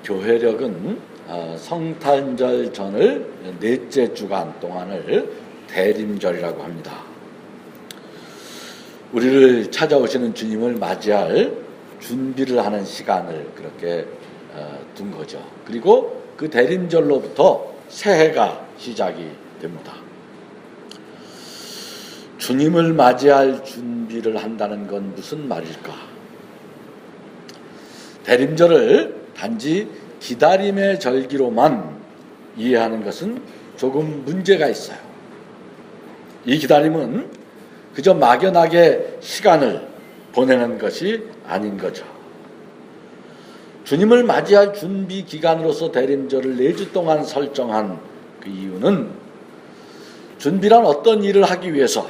교회력은 성탄절 전을 넷째 주간 동안을 대림절이라고 합니다. 우리를 찾아오시는 주님을 맞이할 준비를 하는 시간을 그렇게 둔 거죠. 그리고 그 대림절로부터 새해가 시작이 됩니다. 주님을 맞이할 준비를 한다는 건 무슨 말일까? 대림절을 단지 기다림의 절기로만 이해하는 것은 조금 문제가 있어요. 이 기다림은 그저 막연하게 시간을 보내는 것이 아닌 거죠. 주님을 맞이할 준비 기간으로서 대림절을 4주 동안 설정한 그 이유는 준비란 어떤 일을 하기 위해서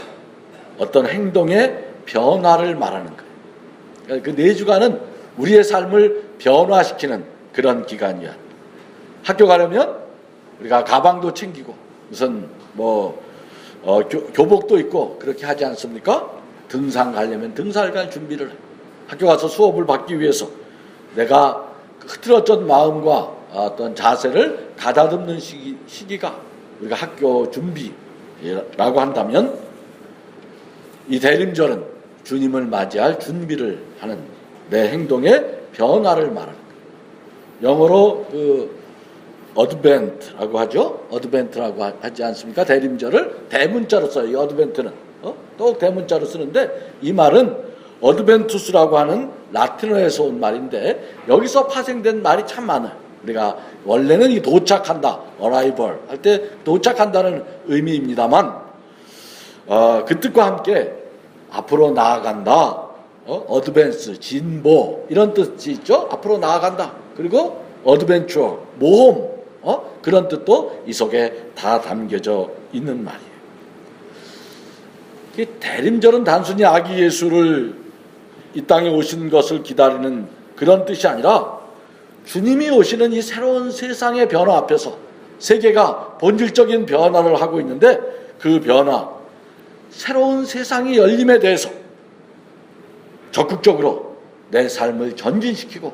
어떤 행동의 변화를 말하는 거예요. 그 4주간은 우리의 삶을 변화시키는 그런 기간이야. 학교 가려면 우리가 가방도 챙기고 무슨 교복도 입고 그렇게 하지 않습니까? 등산 가려면 등산을 갈 준비를 해. 학교 가서 수업을 받기 위해서 내가 흐트러진 마음과 어떤 자세를 가다듬는 시기가 우리가 학교 준비라고 한다면 이 대림절은 주님을 맞이할 준비를 하는 내 행동의 변화를 말하는 거예요. 영어로 어드벤트라고 하죠. 어드벤트라고 하지 않습니까? 대림절을 대문자로 써요. 이 어드벤트는 또 대문자로 쓰는데 이 말은 어드벤투스라고 하는 라틴어에서 온 말인데 여기서 파생된 말이 참 많아요. 우리가 원래는 이 도착한다, arrival 할 때 도착한다는 의미입니다만 그 뜻과 함께 앞으로 나아간다, 어드밴스, 진보 이런 뜻이 있죠. 앞으로 나아간다. 그리고 어드벤처, 모험 그런 뜻도 이 속에 다 담겨져 있는 말이에요. 대림절은 단순히 아기 예수를 이 땅에 오신 것을 기다리는 그런 뜻이 아니라 주님이 오시는 이 새로운 세상의 변화 앞에서 세계가 본질적인 변화를 하고 있는데 그 변화, 새로운 세상이 열림에 대해서 적극적으로 내 삶을 전진시키고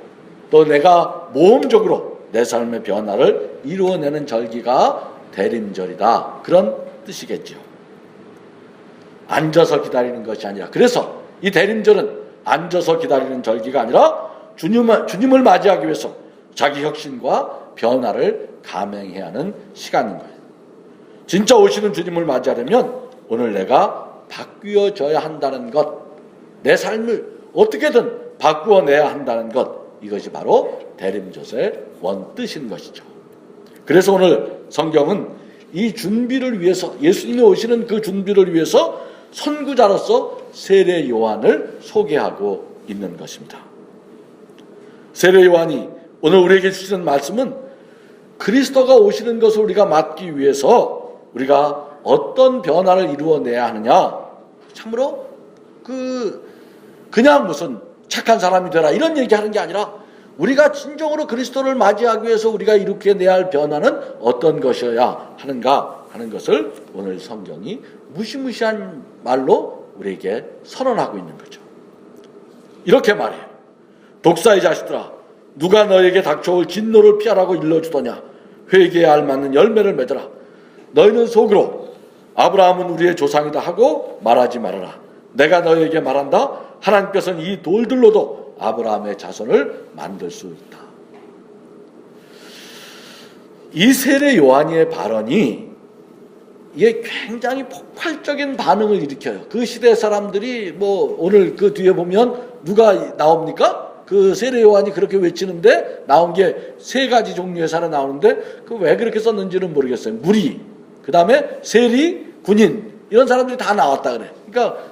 또 내가 모험적으로 내 삶의 변화를 이루어내는 절기가 대림절이다. 그런 뜻이겠죠. 앉아서 기다리는 것이 아니라, 그래서 이 대림절은 앉아서 기다리는 절기가 아니라 주님을 맞이하기 위해서 자기 혁신과 변화를 감행해야 하는 시간인 거예요. 진짜 오시는 주님을 맞이하려면 오늘 내가 바뀌어져야 한다는 것, 내 삶을 어떻게든 바꾸어내야 한다는 것, 이것이 바로 대림절의 원뜻인 것이죠. 그래서 오늘 성경은 이 준비를 위해서, 예수님이 오시는 그 준비를 위해서 선구자로서 세례 요한을 소개하고 있는 것입니다. 세례 요한이 오늘 우리에게 주시는 말씀은 그리스도가 오시는 것을 우리가 맞기 위해서 우리가 어떤 변화를 이루어내야 하느냐, 참으로 그냥 무슨 착한 사람이 되라 이런 얘기하는 게 아니라 우리가 진정으로 그리스도를 맞이하기 위해서 우리가 이룩해내야 할 변화는 어떤 것이어야 하는가 하는 것을 오늘 성경이 무시무시한 말로 우리에게 선언하고 있는 거죠. 이렇게 말해요. 독사의 자식들아, 누가 너에게 닥쳐올 진노를 피하라고 일러주더냐. 회개에 알맞는 열매를 맺어라. 너희는 속으로 아브라함은 우리의 조상이다 하고 말하지 말아라. 내가 너에게 말한다. 하나님께서는 이 돌들로도 아브라함의 자손을 만들 수 있다. 이 세례 요한의 발언이 이게 굉장히 폭발적인 반응을 일으켜요. 그 시대 사람들이 오늘 그 뒤에 보면 누가 나옵니까? 그 세례 요한이 그렇게 외치는데 나온 게 3가지 종류의 사례 나오는데 그 왜 그렇게 썼는지는 모르겠어요. 무리, 그 다음에 세리, 군인 이런 사람들이 다 나왔다 그래. 그러니까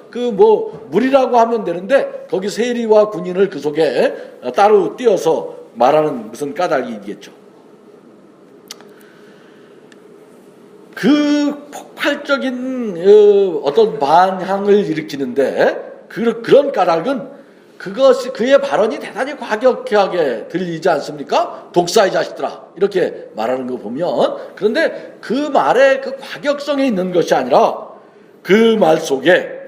무리라고 하면 되는데 거기 세리와 군인을 그 속에 따로 띄어서 말하는 무슨 까닭이 있겠죠. 그 폭발적인 어떤 반향을 일으키는데 그런 까닭은 그의 발언이 대단히 과격하게 들리지 않습니까? 독사의 자식들아 이렇게 말하는 거 보면, 그런데 그 말의 그 과격성에 있는 것이 아니라 그 말 속에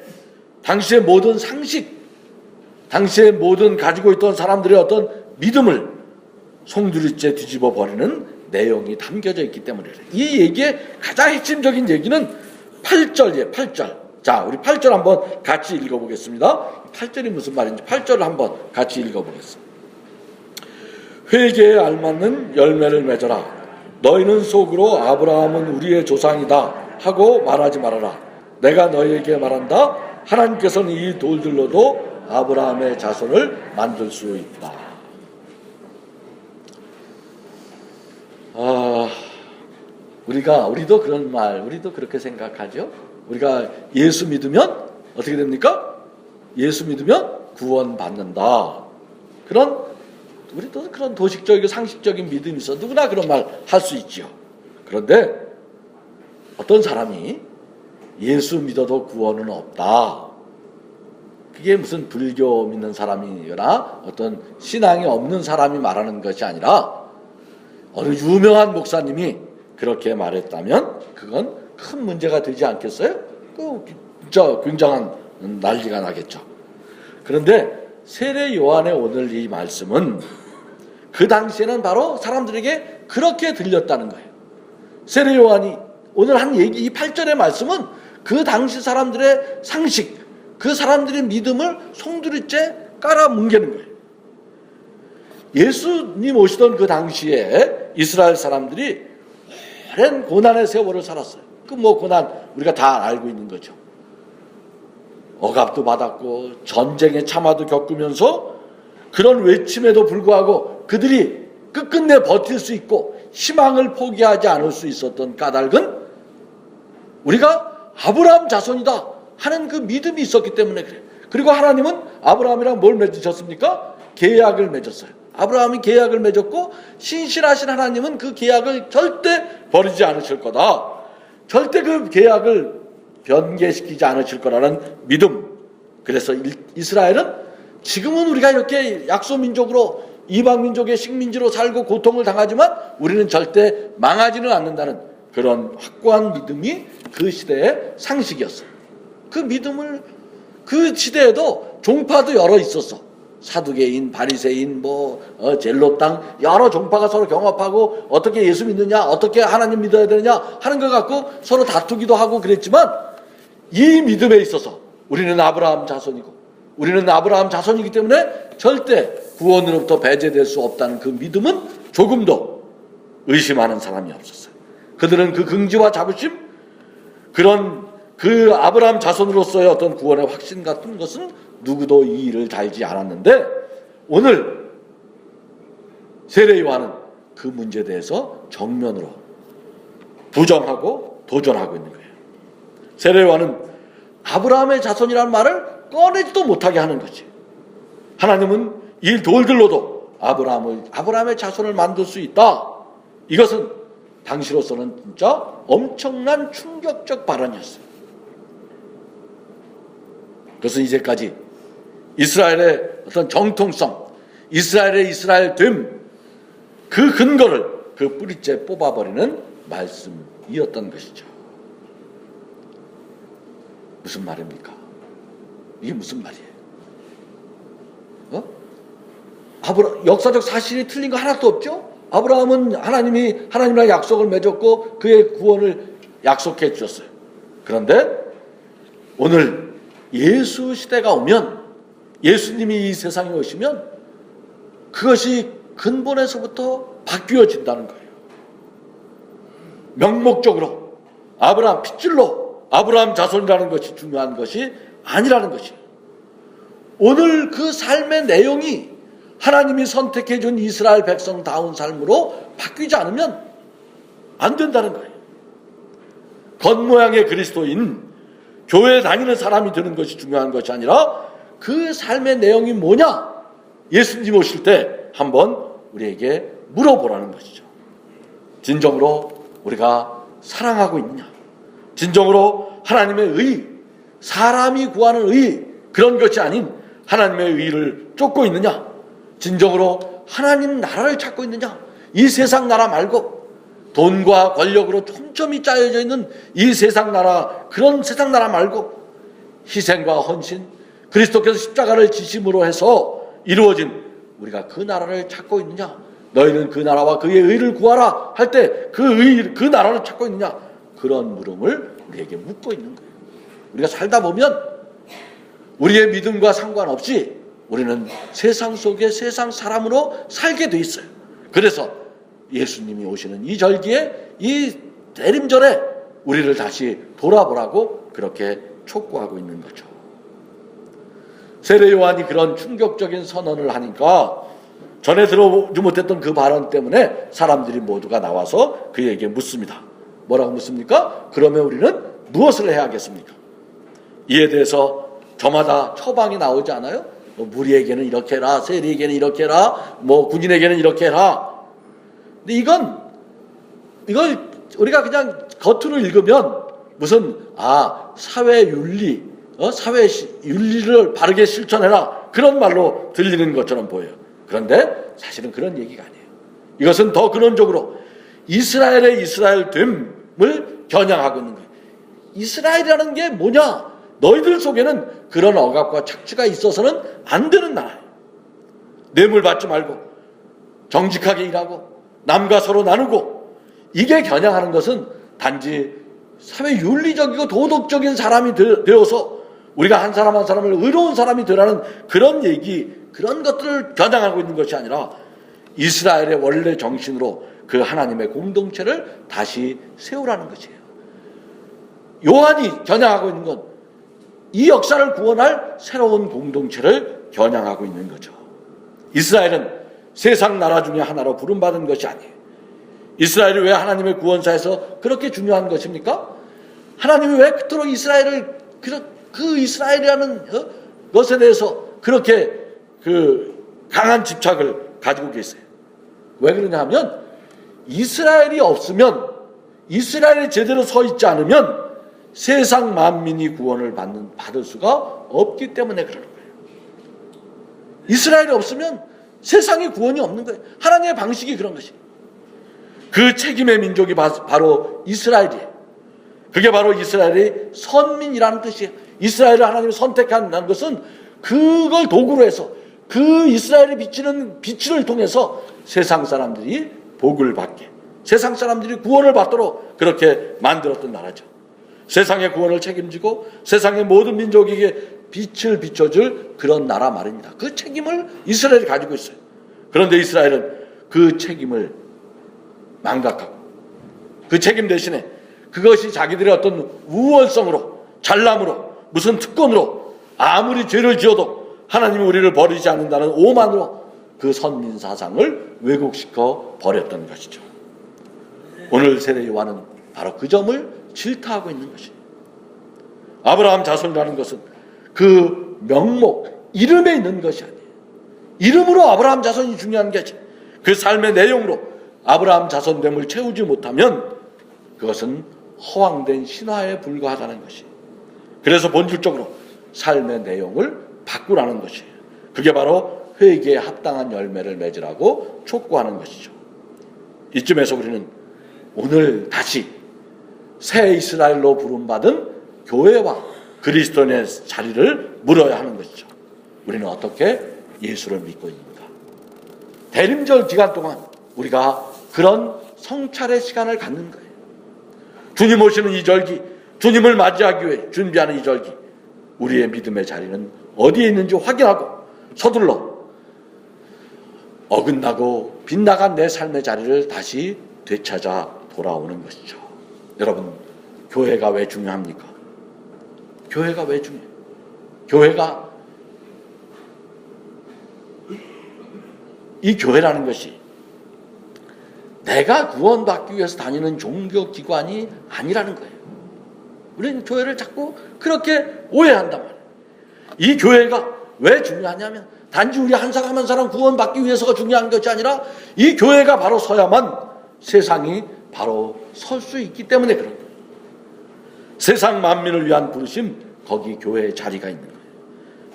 당시의 모든 상식, 당시의 모든 가지고 있던 사람들의 어떤 믿음을 송두리째 뒤집어 버리는 내용이 담겨져 있기 때문에 그래요. 이 얘기의 가장 핵심적인 얘기는 8절이에요. 8절. 자, 우리 8절 한번 같이 읽어보겠습니다. 8절이 무슨 말인지 8절을 한번 같이 읽어보겠습니다. 회개에 알맞는 열매를 맺어라. 너희는 속으로 아브라함은 우리의 조상이다 하고 말하지 말아라. 내가 너희에게 말한다. 하나님께서는 이 돌들로도 아브라함의 자손을 만들 수 있다. 우리도 그런 말, 우리도 그렇게 생각하죠. 우리가 예수 믿으면 어떻게 됩니까? 예수 믿으면 구원받는다. 우리도 그런 도식적이고 상식적인 믿음이 있어. 누구나 그런 말 할 수 있죠. 그런데 어떤 사람이 예수 믿어도 구원은 없다. 그게 무슨 불교 믿는 사람이거나 어떤 신앙이 없는 사람이 말하는 것이 아니라 어느 유명한 목사님이 그렇게 말했다면 그건 큰 문제가 되지 않겠어요? 진짜 굉장한 난리가 나겠죠. 그런데 세례 요한의 오늘 이 말씀은 그 당시에는 바로 사람들에게 그렇게 들렸다는 거예요. 세례 요한이 오늘 한 얘기, 이 8절의 말씀은 그 당시 사람들의 상식, 그 사람들의 믿음을 송두리째 깔아뭉개는 거예요. 예수님 오시던 그 당시에 이스라엘 사람들이 오랜 고난의 세월을 살았어요. 그 고난 우리가 다 알고 있는 거죠. 억압도 받았고 전쟁의 참화도 겪으면서 그런 외침에도 불구하고 그들이 끝끝내 버틸 수 있고 희망을 포기하지 않을 수 있었던 까닭은 우리가 아브라함 자손이다 하는 그 믿음이 있었기 때문에 그래요. 그리고 하나님은 아브라함이랑 뭘 맺으셨습니까? 계약을 맺었어요. 아브라함이 계약을 맺었고 신실하신 하나님은 그 계약을 절대 버리지 않으실 거다. 절대 그 계약을 변개시키지 않으실 거라는 믿음. 그래서 이스라엘은 지금은 우리가 이렇게 약소민족으로 이방민족의 식민지로 살고 고통을 당하지만 우리는 절대 망하지는 않는다는 그런 확고한 믿음이 그 시대의 상식이었어요. 그 믿음을 그 시대에도 종파도 여러 있었어. 사두개인, 바리새인, 젤로땅 여러 종파가 서로 경합하고 어떻게 예수 믿느냐, 어떻게 하나님 믿어야 되느냐 하는 것 갖고 서로 다투기도 하고 그랬지만 이 믿음에 있어서 우리는 아브라함 자손이고 우리는 아브라함 자손이기 때문에 절대 구원으로부터 배제될 수 없다는 그 믿음은 조금도 의심하는 사람이 없었어요. 그들은 그 긍지와 자부심, 그런 그 아브라함 자손으로서의 어떤 구원의 확신 같은 것은 누구도 이 일을 달지 않았는데 오늘 세례 요한은 그 문제에 대해서 정면으로 부정하고 도전하고 있는 거예요. 세례 요한은 아브라함의 자손이라는 말을 꺼내지도 못하게 하는 거지. 하나님은 이 돌들로도 아브라함의 자손을 만들 수 있다. 이것은 당시로서는 진짜 엄청난 충격적 발언이었어요. 그것은 이제까지 이스라엘의 어떤 정통성, 이스라엘의 이스라엘됨, 그 근거를 그 뿌리째 뽑아버리는 말씀이었던 것이죠. 무슨 말입니까? 이게 무슨 말이에요? 역사적 사실이 틀린 거 하나도 없죠? 아브라함은 하나님이랑 약속을 맺었고 그의 구원을 약속해 주셨어요. 그런데 오늘 예수 시대가 오면, 예수님이 이 세상에 오시면 그것이 근본에서부터 바뀌어진다는 거예요. 명목적으로 아브라함 핏줄로 아브라함 자손이라는 것이 중요한 것이 아니라는 것이에요. 오늘 그 삶의 내용이 하나님이 선택해 준 이스라엘 백성다운 삶으로 바뀌지 않으면 안 된다는 거예요. 겉모양의 그리스도인, 교회에 다니는 사람이 되는 것이 중요한 것이 아니라 그 삶의 내용이 뭐냐? 예수님 오실 때 한번 우리에게 물어보라는 것이죠. 진정으로 우리가 사랑하고 있느냐? 진정으로 하나님의 의, 사람이 구하는 의, 그런 것이 아닌 하나님의 의를 쫓고 있느냐? 진정으로 하나님 나라를 찾고 있느냐? 이 세상 나라 말고 돈과 권력으로 촘촘히 짜여져 있는 이 세상 나라, 그런 세상 나라 말고 희생과 헌신, 그리스도께서 십자가를 지심으로 해서 이루어진 우리가 그 나라를 찾고 있느냐? 너희는 그 나라와 그의 의를 구하라 할 때 그 나라를 찾고 있느냐? 그런 물음을 우리에게 묻고 있는 거예요. 우리가 살다 보면 우리의 믿음과 상관없이 우리는 세상 속에 세상 사람으로 살게 돼 있어요. 그래서 예수님이 오시는 이 절기에, 이 대림절에 우리를 다시 돌아보라고 그렇게 촉구하고 있는 거죠. 세례 요한이 그런 충격적인 선언을 하니까 전에 들어보지 못했던 그 발언 때문에 사람들이 모두가 나와서 그에게 묻습니다. 뭐라고 묻습니까? 그러면 우리는 무엇을 해야 하겠습니까? 이에 대해서 저마다 처방이 나오지 않아요? 무리에게는 이렇게 해라, 세리에게는 이렇게 해라, 군인에게는 이렇게 해라. 근데 이걸 우리가 그냥 겉으로 읽으면 무슨 사회 윤리, 사회 윤리를 바르게 실천해라, 그런 말로 들리는 것처럼 보여요. 그런데 사실은 그런 얘기가 아니에요. 이것은 더 근원적으로 이스라엘의 이스라엘됨을 겨냥하고 있는 거예요. 이스라엘이라는 게 뭐냐? 너희들 속에는 그런 억압과 착취가 있어서는 안 되는 나라예요. 뇌물 받지 말고 정직하게 일하고 남과 서로 나누고, 이게 겨냥하는 것은 단지 사회 윤리적이고 도덕적인 사람이 되어서 우리가 한 사람 한 사람을 의로운 사람이 되라는 그런 얘기, 그런 것들을 겨냥하고 있는 것이 아니라 이스라엘의 원래 정신으로 그 하나님의 공동체를 다시 세우라는 것이에요. 요한이 겨냥하고 있는 건 이 역사를 구원할 새로운 공동체를 겨냥하고 있는 거죠. 이스라엘은 세상 나라 중에 하나로 부름받은 것이 아니에요. 이스라엘이 왜 하나님의 구원사에서 그렇게 중요한 것입니까? 하나님이 왜 그토록 이스라엘을, 그 이스라엘이라는 것에 대해서 그렇게 강한 집착을 가지고 계세요? 왜 그러냐 하면, 이스라엘이 없으면, 이스라엘이 제대로 서 있지 않으면 세상 만민이 구원을 받을 수가 없기 때문에 그러는 거예요. 이스라엘이 없으면 세상에 구원이 없는 거예요. 하나님의 방식이 그런 것이에요. 그 책임의 민족이 바로 이스라엘이에요. 그게 바로 이스라엘의 선민이라는 뜻이에요. 이스라엘을 하나님이 선택한 것은 그걸 도구로 해서 그 이스라엘이 비치는 빛을 통해서 세상 사람들이 복을 받게, 세상 사람들이 구원을 받도록 그렇게 만들었던 나라죠. 세상의 구원을 책임지고 세상의 모든 민족에게 빛을 비춰줄 그런 나라 말입니다. 그 책임을 이스라엘이 가지고 있어요. 그런데 이스라엘은 그 책임을 망각하고 그 책임 대신에 그것이 자기들의 어떤 우월성으로, 잘남으로, 무슨 특권으로 아무리 죄를 지어도 하나님이 우리를 버리지 않는다는 오만으로 그 선민 사상을 왜곡시켜 버렸던 것이죠. 오늘 세례 요한은 바로 그 점을 질타하고 있는 것이에요. 아브라함 자손이라는 것은 그 명목, 이름에 있는 것이 아니에요. 이름으로 아브라함 자손이 중요한 것이, 그 삶의 내용으로 아브라함 자손됨을 채우지 못하면 그것은 허황된 신화에 불과하다는 것이에요. 그래서 본질적으로 삶의 내용을 바꾸라는 것이에요. 그게 바로 회개에 합당한 열매를 맺으라고 촉구하는 것이죠. 이쯤에서 우리는 오늘 다시 새 이스라엘로 부름받은 교회와 그리스도인의 자리를 물어야 하는 것이죠. 우리는 어떻게 예수를 믿고 있는가? 대림절 기간 동안 우리가 그런 성찰의 시간을 갖는 거예요. 주님 오시는 이 절기, 주님을 맞이하기 위해 준비하는 이 절기, 우리의 믿음의 자리는 어디에 있는지 확인하고 서둘러 어긋나고 빗나간 내 삶의 자리를 다시 되찾아 돌아오는 것이죠. 여러분, 교회가 왜 중요합니까? 교회가 왜 중요해요? 교회가, 이 교회라는 것이 내가 구원받기 위해서 다니는 종교기관이 아니라는 거예요. 우리는 교회를 자꾸 그렇게 오해한단 말이에요. 이 교회가 왜 중요하냐면 단지 우리 한 사람 한 사람 구원받기 위해서가 중요한 것이 아니라 이 교회가 바로 서야만 세상이 바로 설 수 있기 때문에 그런 거예요. 세상 만민을 위한 부르심, 거기 교회의 자리가 있는 거예요.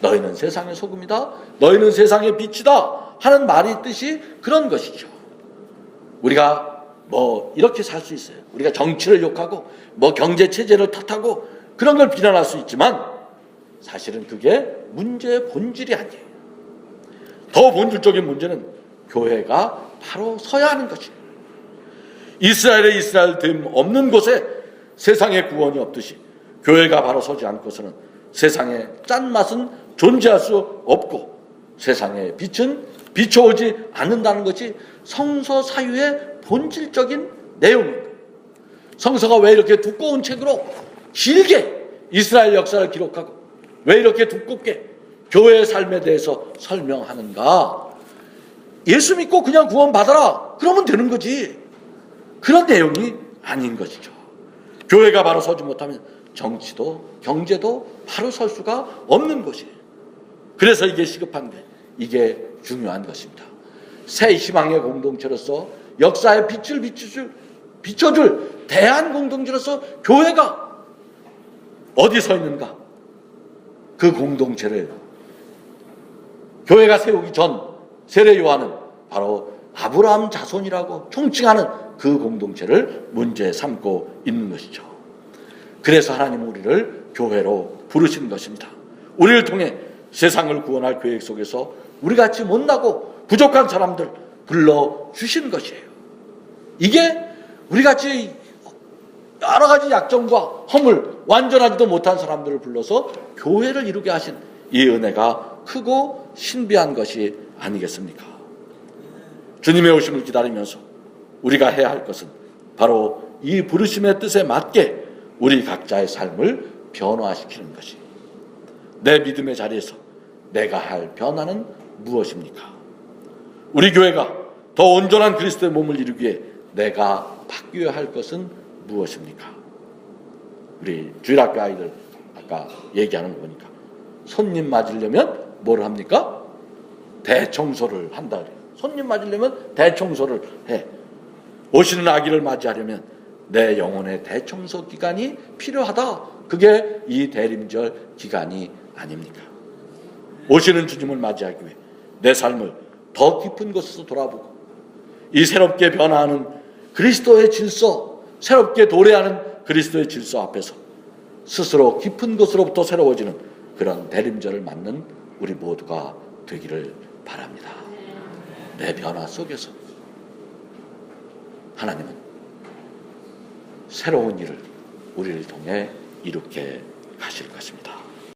너희는 세상의 소금이다, 너희는 세상의 빛이다 하는 말이 있듯이 그런 것이죠. 우리가 이렇게 살 수 있어요. 우리가 정치를 욕하고 경제 체제를 탓하고 그런 걸 비난할 수 있지만 사실은 그게 문제의 본질이 아니에요. 더 본질적인 문제는 교회가 바로 서야 하는 것이. 이스라엘의 이스라엘 됨 없는 곳에 세상의 구원이 없듯이 교회가 바로 서지 않고서는 세상의 짠맛은 존재할 수 없고 세상의 빛은 비춰오지 않는다는 것이 성서 사유의 본질적인 내용입니다. 성서가 왜 이렇게 두꺼운 책으로 길게 이스라엘 역사를 기록하고 왜 이렇게 두껍게 교회의 삶에 대해서 설명하는가? 예수 믿고 그냥 구원받아라 그러면 되는 거지. 그런 내용이 아닌 것이죠. 교회가 바로 서지 못하면 정치도 경제도 바로 설 수가 없는 것이에요. 그래서 이게 시급한데 이게 중요한 것입니다. 새 희망의 공동체로서 역사의 빛을 비춰줄 대한 공동체로서 교회가 어디 서 있는가? 그 공동체를 교회가 세우기 전 세례 요한은 바로 아브라함 자손이라고 총칭하는 그 공동체를 문제 삼고 있는 것이죠. 그래서 하나님은 우리를 교회로 부르신 것입니다. 우리를 통해 세상을 구원할 계획 속에서 우리같이 못나고 부족한 사람들 불러주신 것이에요. 이게 우리같이 여러 가지 약점과 허물, 완전하지도 못한 사람들을 불러서 교회를 이루게 하신 이 은혜가 크고 신비한 것이 아니겠습니까? 주님의 오심을 기다리면서 우리가 해야 할 것은 바로 이 부르심의 뜻에 맞게 우리 각자의 삶을 변화시키는 것이. 내 믿음의 자리에서 내가 할 변화는 무엇입니까? 우리 교회가 더 온전한 그리스도의 몸을 이루기 위해 내가 바뀌어야 할 것은 무엇입니까? 우리 주일학교 아이들 아까 얘기하는 거 보니까 손님 맞으려면 뭘 합니까? 대청소를 한다 그래요. 손님 맞으려면 대청소를 해. 오시는 아기를 맞이하려면 내 영혼의 대청소 기간이 필요하다. 그게 이 대림절 기간이 아닙니까? 오시는 주님을 맞이하기 위해 내 삶을 더 깊은 곳에서 돌아보고 이 새롭게 변화하는 그리스도의 질서, 새롭게 도래하는 그리스도의 질서 앞에서 스스로 깊은 곳으로부터 새로워지는 그런 대림절을 맞는 우리 모두가 되기를 바랍니다. 내 변화 속에서 하나님은 새로운 일을 우리를 통해 이룩해 가실 것입니다.